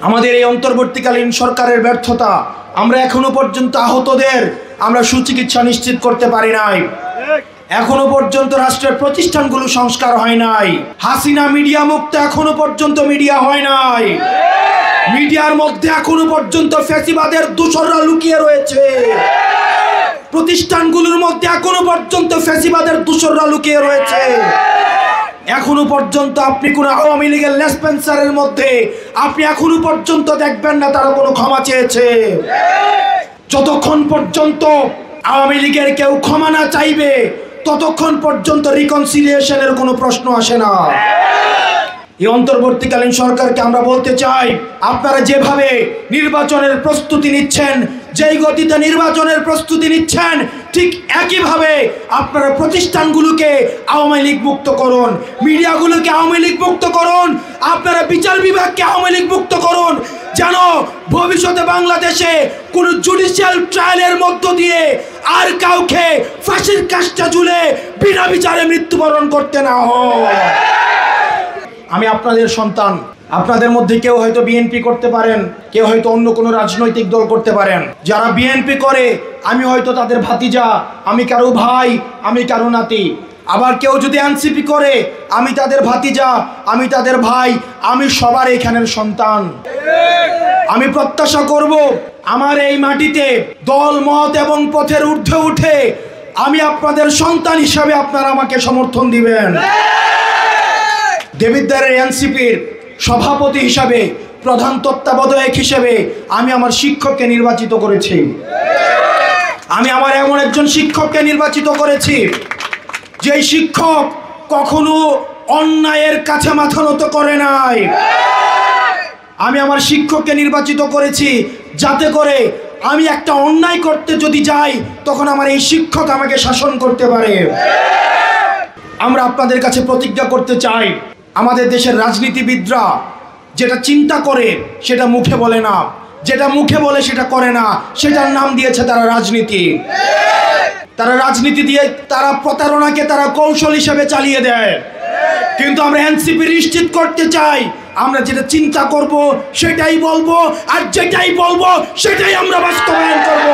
আমাদের এই অন্তর্বর্তীকালীন সরকারের ব্যর্থতা, আমরা এখনো পর্যন্ত আহতদের আমরা সুচিকিৎসা নিশ্চিত করতে পারি নাই। এখনো পর্যন্ত রাষ্ট্রের প্রতিষ্ঠানগুলো সংস্কার হয় নাই। হাসিনা মিডিয়া মুক্ত এখনো পর্যন্ত মিডিয়া হয় নাই। মিডিয়ার মধ্যে এখনো পর্যন্ত ফ্যাসিবাদের দূষররা লুকিয়ে রয়েছে। প্রতিষ্ঠানগুলোর মধ্যে এখনো পর্যন্ত ফ্যাসিবাদের দূষররা লুকিয়ে রয়েছে। এখনো পর্যন্ত আপনি কোন আওয়ামী লীগের লেসপেন্সারের মধ্যে আপনি এখনো পর্যন্ত দেখবেন না তারা কোনো ক্ষমা চেয়েছে। যতক্ষণ পর্যন্ত আওয়ামী লীগের কেউ ক্ষমা না চাইবে ততক্ষণ পর্যন্ত রিকনসিলিয়েশনের কোনো প্রশ্ন আসে না। এই অন্তর্বর্তীকালীন সরকারকে আমরা বলতে চাই, আপনারা যেভাবে নির্বাচনের প্রস্তুতি নিচ্ছেন, যেই গতিতে নির্বাচনের প্রস্তুতি নিচ্ছেন, ঠিক একইভাবে আপনারা প্রতিষ্ঠানগুলোকে আওয়ামী লীগ মুক্ত করুন, মিডিয়াগুলোকে আওয়ামী লীগ মুক্ত করুন, আপনারা বিচার বিভাগকে আওয়ামী লীগ মুক্ত করুন, যেন ভবিষ্যতে বাংলাদেশে কোনো জুডিশিয়াল ট্রায়ালের মধ্য দিয়ে আর কাউকে ফাঁসির কাষ্টা ঝুলে বিনা বিচারে মৃত্যুবরণ করতে না হয়। আমি আপনাদের সন্তান। আপনাদের মধ্যে কেউ হয়তো বিএনপি করতে পারেন, কেউ হয়তো অন্য কোনো রাজনৈতিক দল করতে পারেন। যারা বিএনপি করে আমি হয়তো তাদের ভাতিজা, আমি কারো ভাই, আমি কারো নাতি। আবার কেউ যদি এনসিপি করে আমি তাদের ভাতিজা, আমি তাদের ভাই, আমি সবার এখানের সন্তান। আমি প্রত্যাশা করব আমার এই মাটিতে দল মত এবং পথের ঊর্ধ্বে উঠে আমি আপনাদের সন্তান হিসাবে আপনারা আমাকে সমর্থন দিবেন। দেবিদ্বারের এনসিপির সভাপতি হিসাবে, প্রধান তত্ত্বাবধায়ক হিসেবে আমি আমার শিক্ষককে নির্বাচিত করেছি। আমি আমার এমন একজন শিক্ষককে নির্বাচিত করেছি যেই শিক্ষক কখনো অন্যায়ের কাছে মাথা নত করে নাই। আমি আমার শিক্ষককে নির্বাচিত করেছি যাতে করে আমি একটা অন্যায় করতে যদি যাই তখন আমার এই শিক্ষক আমাকে শাসন করতে পারে। আমরা আপনাদের কাছে প্রতিজ্ঞা করতে চাই, আমাদের দেশের রাজনীতিবিদরা যেটা চিন্তা করে সেটা মুখে বলে না, যেটা মুখে বলে সেটা করে না, সেটার নাম দিয়েছে তারা রাজনীতি। তারা রাজনীতি দিয়ে তারা প্রতারণাকে তারা কৌশল হিসেবে চালিয়ে দেয়। কিন্তু আমরা এনসিপি নিশ্চিত করতে চাই, আমরা যেটা চিন্তা করব সেটাই বলবো, আর যেটাই বলবো সেটাই আমরা বাস্তবায়ন করব।